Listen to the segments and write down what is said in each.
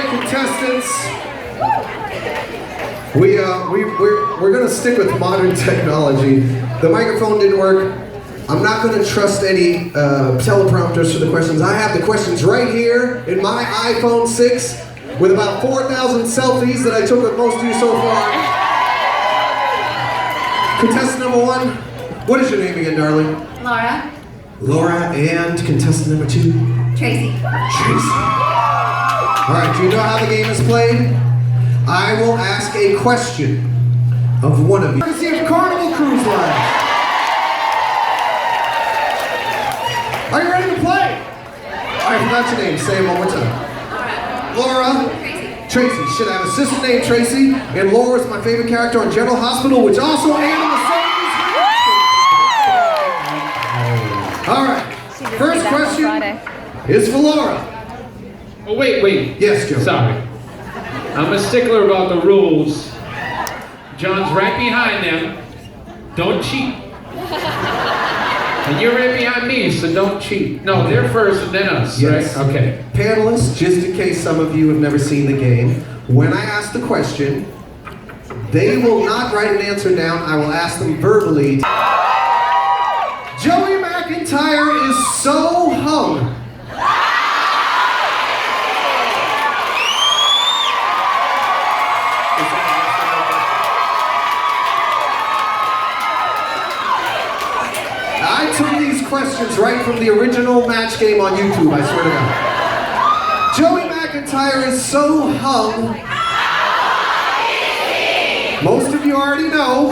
Contestants, we're gonna stick with modern technology. The microphone didn't work. I'm not gonna trust any teleprompters for the questions. I have the questions right here in my iPhone 6 with about 4,000 selfies that I took with most of you so far. Contestant number 1, what is your name again, darling? Laura. Laura, and contestant number 2? Tracy. Tracy. All right, do you know how the game is played? I will ask a question of one of you. Courtesy of Carnival Cruise Line. Are you ready to play? All right, I forgot your name. Say it one more time. Laura. Tracy. Should I have a sister named Tracy? And Laura is my favorite character on General Hospital, which also aired on the same. All right. First question is for Laura. Oh, wait. Yes, Joe. Sorry. I'm a stickler about the rules. John's right behind them. Don't cheat. And you're right behind me, so don't cheat. No, they're first and then us, yes. Right? Okay. Panelists, just in case some of you have never seen the game, when I ask the question, they will not write an answer down. I will ask them verbally. Joey McIntyre is so hung. I took these questions right from the original match game on YouTube, I swear to God. Joey McIntyre is so hung. Most of you already know.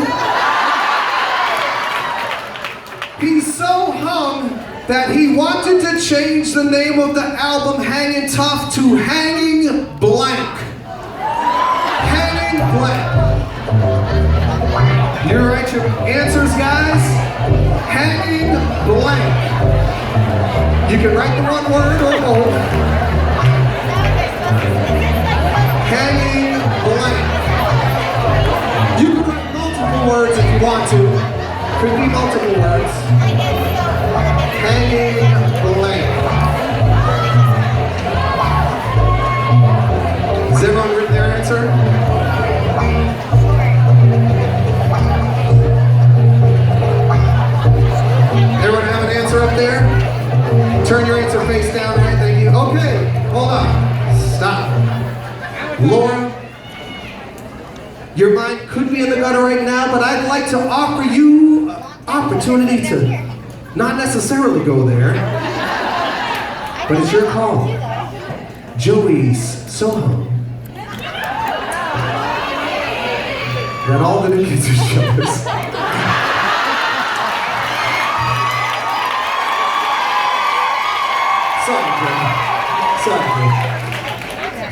He's so hung that he wanted to change the name of the album Hangin' Tough to Hanging Blank. Hanging Blank. You write your answers, guys? Hanging Blank. You can write the one word or both. Hanging Blank. You can write multiple words if you want to. Could be multiple words. Hanging Blank. Has everyone written their answer? Everyone have an answer up there? Turn your answer face down, right? Thank you. Okay, hold on. Stop. Laura, your mind could be in the gutter right now, but I'd like to offer you an opportunity to not necessarily go there. But it's your call. Joey's so hung that all the new kids are jealous. Sorry.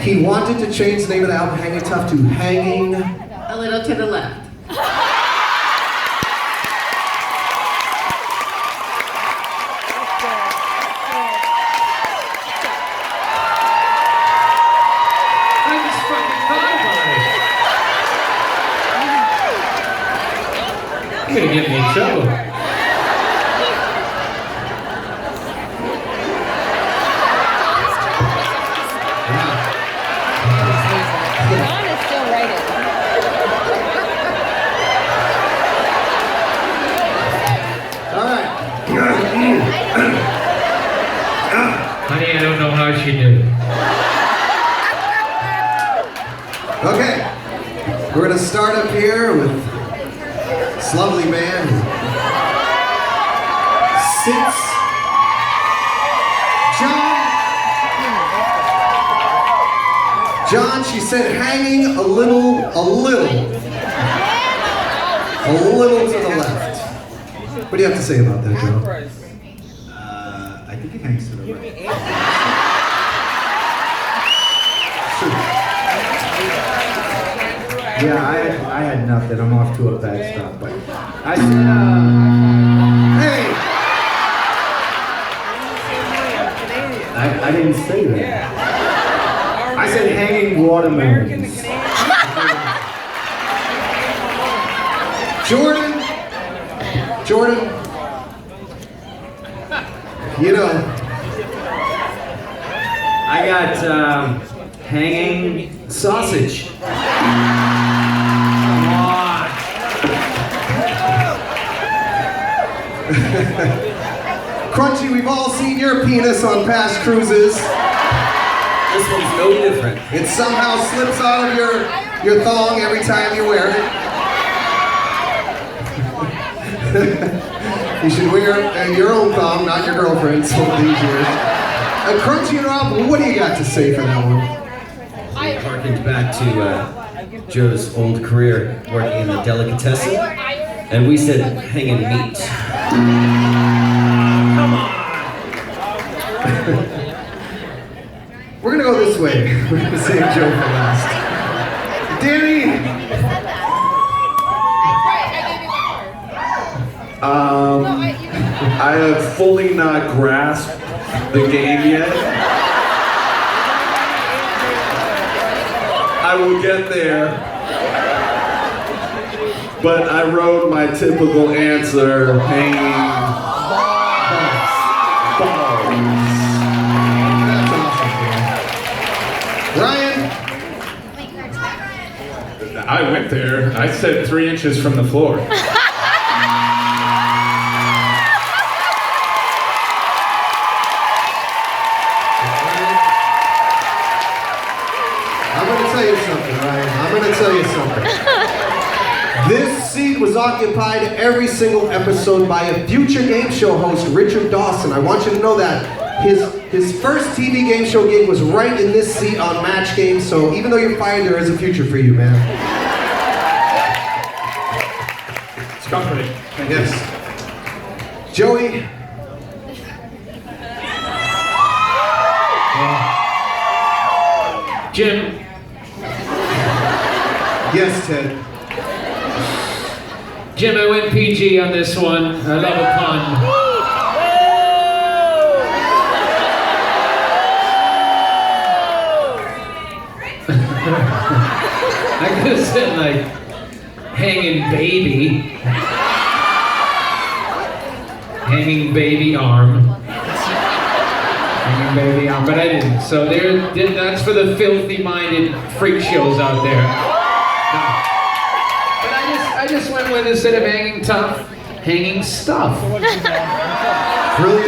He wanted to change the name of the album Hanging Tough to Hanging A Little to the Left. I just fucking thought about it. You're gonna get me in trouble. Honey, I don't know how she knew. Okay, we're gonna start up here with this lovely man who sits. John, she said hanging a little to the left. What do you have to say about that, John? I think it hangs to the right. Yeah, I had nothing. I'm off to a bad start, but I said, Hey! I didn't say that. I said hanging watermelons. Jordan, you know. I got hanging sausage. Come on. Crunchy, we've all seen your penis on past cruises. This one's no different. It somehow slips out of your thong every time you wear it. You should wear your own thong, not your girlfriend's over these years. Crunchy and Rob, what do you got to say for that one? We harkened back to Joe's old career working in the delicatessen, and we said hanging meat. Come on. We're gonna go this way. We're gonna save Joe for last. Danny! I have fully not grasped the game yet. I will get there. But I wrote my typical answer, hanging balls. Ryan? I went there. I said 3 inches from the floor. I'm gonna tell you something. This seat was occupied every single episode by a future game show host, Richard Dawson. I want you to know that. His first TV game show gig was right in this seat on Match Game, so even though you're fired, there is a future for you, man. It's comforting. Yes. Joey? Jim, Yes, Ted. Jim, I went PG on this one. I love a pun. I could have said like hanging baby arm, but I didn't. So that's for the filthy-minded freak shows out there. No. But I just went with, instead of hanging tough, hanging stuff. Brilliant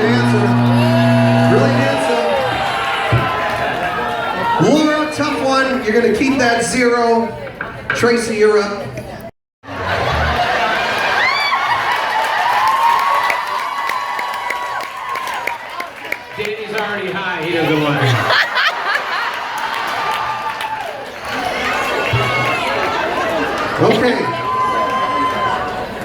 answer. Brilliant answer. Laura, tough one. You're gonna keep that 0. Tracy, you're up. Danny's already high. He doesn't want it. Okay.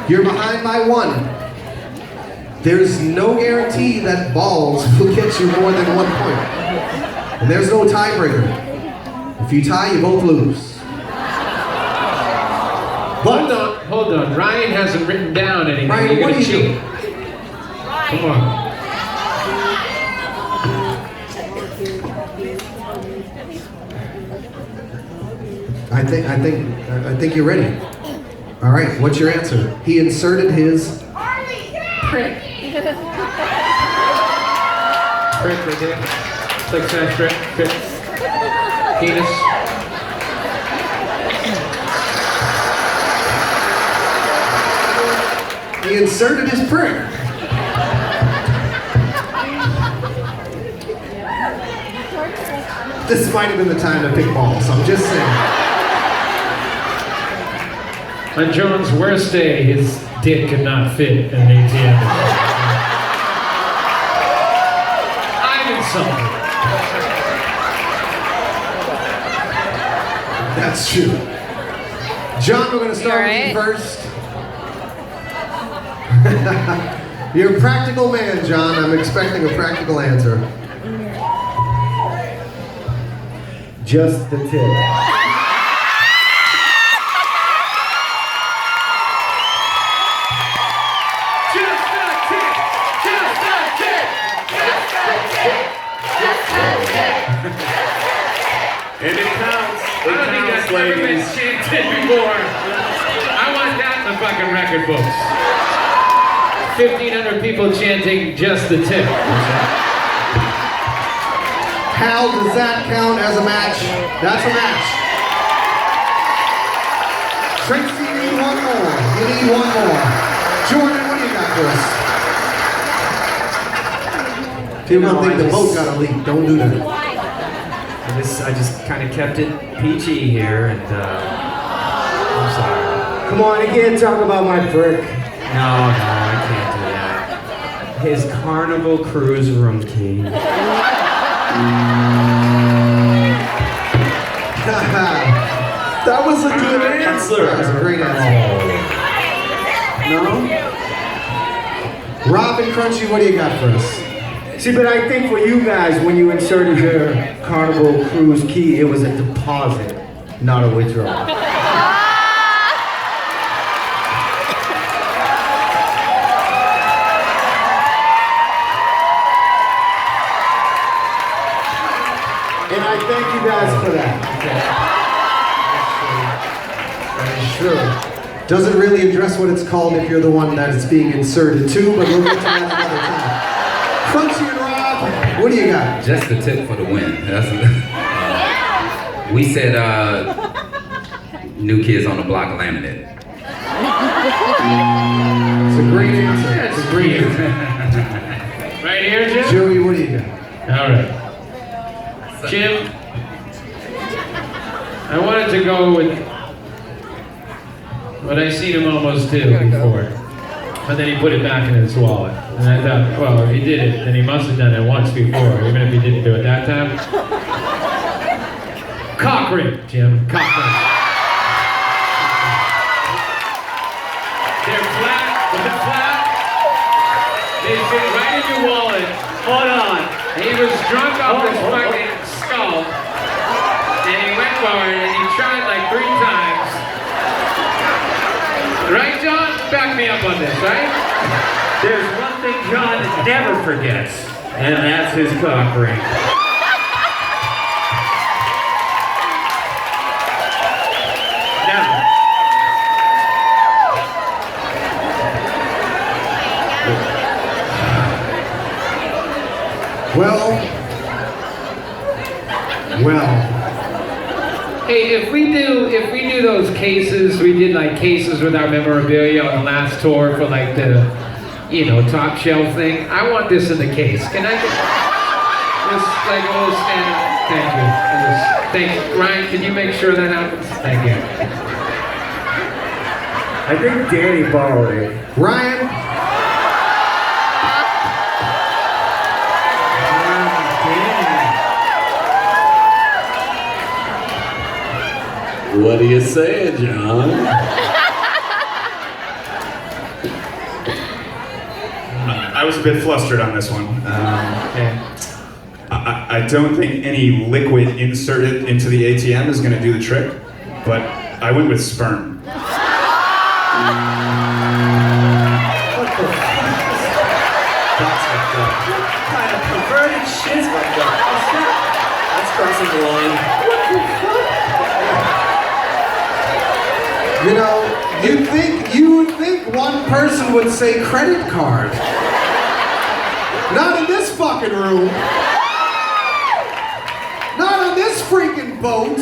You're behind by 1. There's no guarantee that balls will get you more than 1 point. And there's no tiebreaker. If you tie, you both lose. Hold on. Ryan hasn't written down anything. Ryan, what are you doing? Come on. I think you're ready. All right, what's your answer? He inserted his Prick. Prick right there. It's like slash prick. Penis. He inserted his prick. This might have been the time to pick balls, I'm just saying. On John's worst day, his dick could not fit in an ATM. I'm insulted. That's true. John, we're going to start with you first. You're a practical man, John. I'm expecting a practical answer. Just the tip. And it counts. I don't think that's never been chanted before. I want that in the fucking record books. 1,500 people chanting just the tip. Hal, does that count as a match? That's a match. Tracy, you need one more. You need one more. Jordan, what do you got for us? People think the boat got a leak. Don't do that. I just kind of kept it PG here, and I'm sorry. Come on, you can't talk about my brick. No, I can't do that. His Carnival Cruise room key. That was a good answer. That was a great answer. No? Rob and Crunchy, what do you got for us? See, but I think for you guys, when you inserted your Carnival Cruise key, it was a deposit, not a withdrawal. And I thank you guys for that. That's true. Doesn't really address what it's called if you're the one that is being inserted to, but we'll get to that another time. Crunchy and Rob, what do you got? Just the tip for the win. We said New Kids on the Block laminate. It's a great answer. It's a great answer. Right here, Jim? Joey, what do you got? All right. Jim, I wanted to go with what I seen him almost do before. But then he put it back in his wallet. And I thought, well, if he did it, then he must have done it once before, even if he didn't do it that time. Cock ring, Jim. Cock ring. They're flat. They're flat. They fit right in your wallet. Hold on. He was drunk off his fucking skull. And he went for it and he tried like 3 times. Right, John? Back me up on this, right? There's one thing John never forgets, and that's his cock ring. Never. Well. Hey, if we do those cases, we did like cases with our memorabilia on the last tour for like the, top shelf thing. I want this in the case. Can I just like a little stand up? Thank you. Thank you. Ryan, can you make sure that happens? Thank you. I think Danny borrowed it. Ryan? What are you saying, John? I was a bit flustered on this one. Okay. I don't think any liquid inserted into the ATM is going to do the trick, but I went with sperm. What the fuck? That's fucked up. What kind of perverted shit is fucked up? That's crossing the line. What the fuck? You would think one person would say credit card. Not in this fucking room. Not on this freaking boat.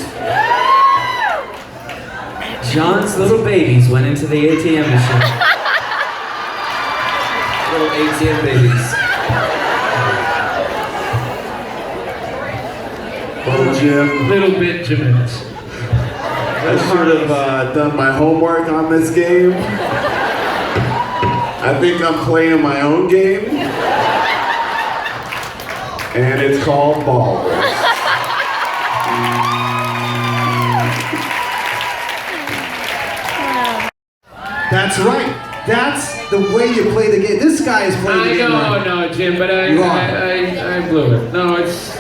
John's little babies went into the ATM machine. Little ATM babies. Oh, Jim. Little Benjamins. I should have done my homework on this game. I think I'm playing my own game. And it's called balls. That's right. That's the way you play the game. This guy is playing the game. I know, Jim, but I blew it. No, it's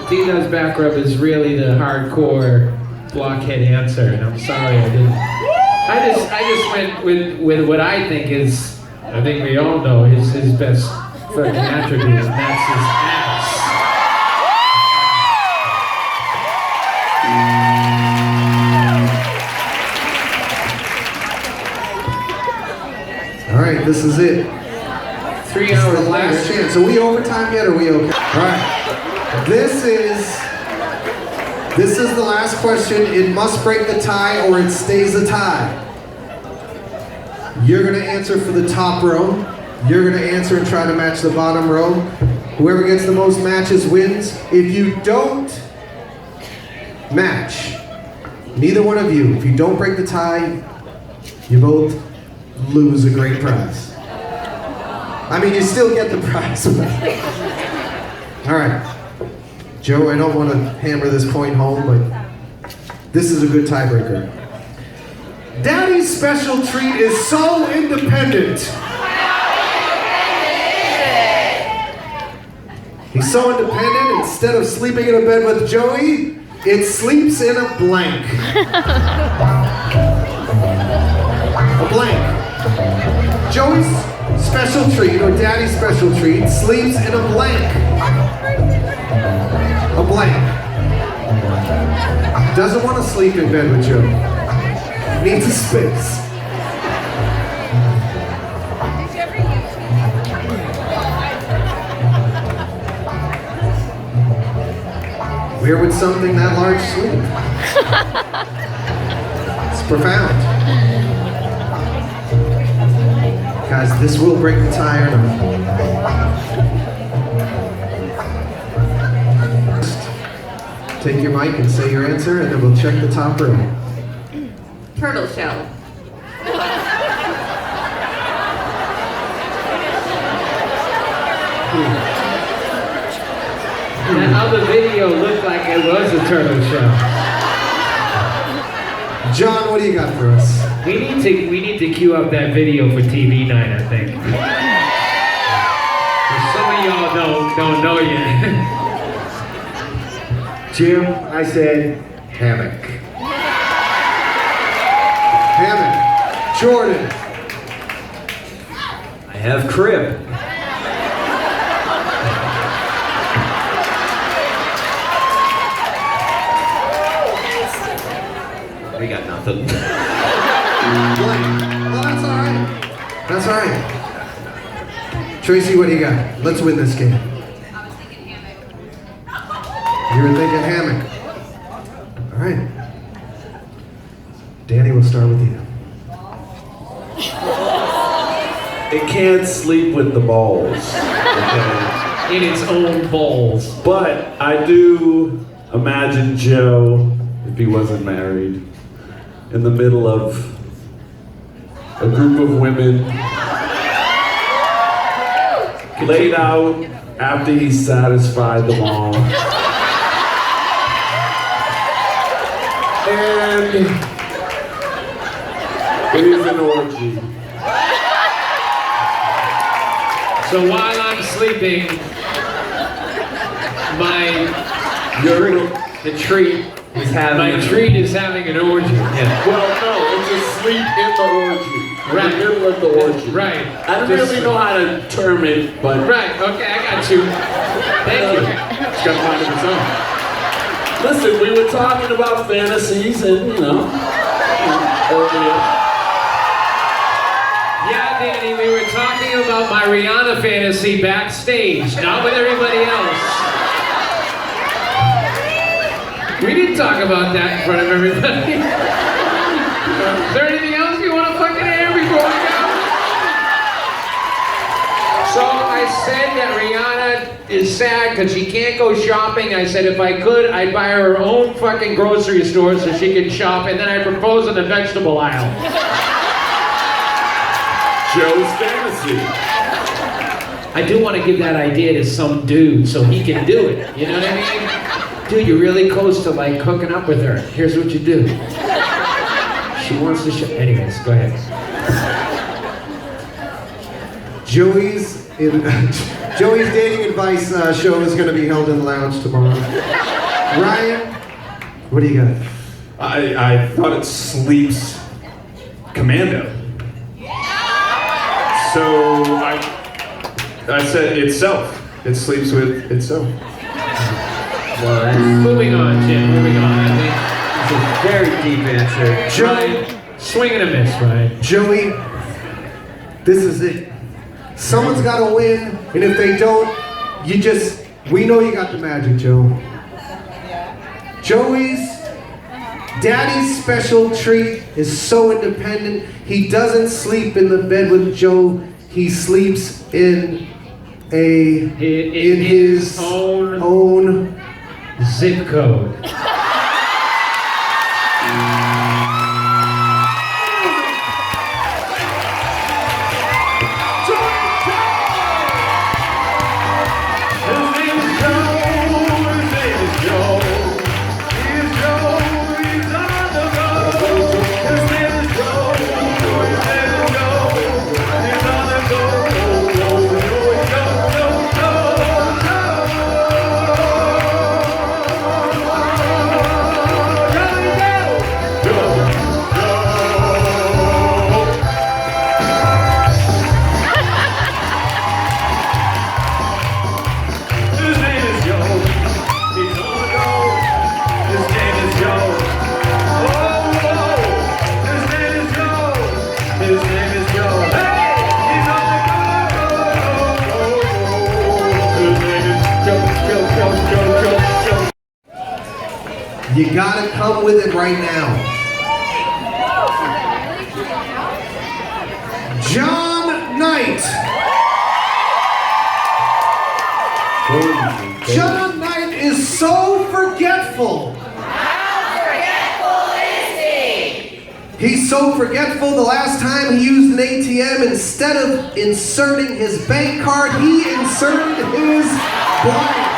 Dina's back rub is really the hardcore blockhead answer, and I'm sorry I didn't. I just went with what I think is, I think we all know his best fucking attribute, and that's his ass. This is it. 3 This is hours the last later. chance. Are we overtime yet? Or are we okay? All right. This is the last question. It must break the tie or it stays a tie. You're gonna answer for the top row. You're gonna answer and try to match the bottom row. Whoever gets the most matches wins. If you don't match, neither one of you, if you don't break the tie, you both lose a great prize. I mean, you still get the prize. All right. Joe, I don't want to hammer this point home, but this is a good tiebreaker. Daddy's special treat is so independent. He's so independent, instead of sleeping in a bed with Joey, it sleeps in a blank. A blank. Joey's special treat, or Daddy's special treat, sleeps in a blank. A blank. Doesn't want to sleep in bed with Joe. Needs a space. Where would something that large sleep? It's profound. Guys, this will break the tie or not. Take your mic and say your answer, and then we'll check the top row. Turtle shell. That other video looked like it was a turtle shell. John, what do you got for us? We need to queue up that video for TV night, I think. Some of y'all don't know yet. Jim, I said hammock. Hammond. Jordan. I have crib. We got nothing. Well, that's all right. That's all right. Tracy, what do you got? Let's win this game. You were thinking hammock. All right. Danny, we'll start with you. It can't sleep with the balls. Okay? In its own balls. But I do imagine Joe, if he wasn't married, in the middle of a group of women, laid out after he's satisfied them all. And it is an orgy. So while I'm sleeping, the treat He's having treat is having an orgy. Yeah. Well, no, it's a sleep in the orgy. Right. In the middle of the orgy. Right. I don't really know how to term it, but Right, okay, I got you. Thank you. It's got a mind of its own. listen, we were talking about fantasies and, earlier. Yeah, Danny, we were talking about my Rihanna fantasy backstage, not with everybody else. We didn't talk about that in front of everybody. Is there anything else you want to fucking air before we go? So I said that Rihanna is sad because she can't go shopping. I said if I could, I'd buy her own fucking grocery store so she can shop, and then I proposed in the vegetable aisle. Joe's fantasy. I do want to give that idea to some dude so he can do it. You know what I mean? Dude, you're really close to like hooking up with her. Here's what you do. She wants to show. Anyways, go ahead. Joey's dating advice show is going to be held in the lounge tomorrow. Ryan, what do you got? I thought it sleeps commando. So I said itself. It sleeps with itself. Moving on, Jim. Moving on. I think it's a very deep answer. Joey, Ryan, swing and a miss, Ryan. Joey, This is it. Someone's got to win, and if they don't, we know you got the magic, Joe. Joey's daddy's special treat is so independent. He doesn't sleep in the bed with Joe. He sleeps in his own zip code. You gotta come with it right now. John Knight. John Knight is so forgetful. How forgetful is he? He's so forgetful, the last time he used an ATM, instead of inserting his bank card, he inserted his blank.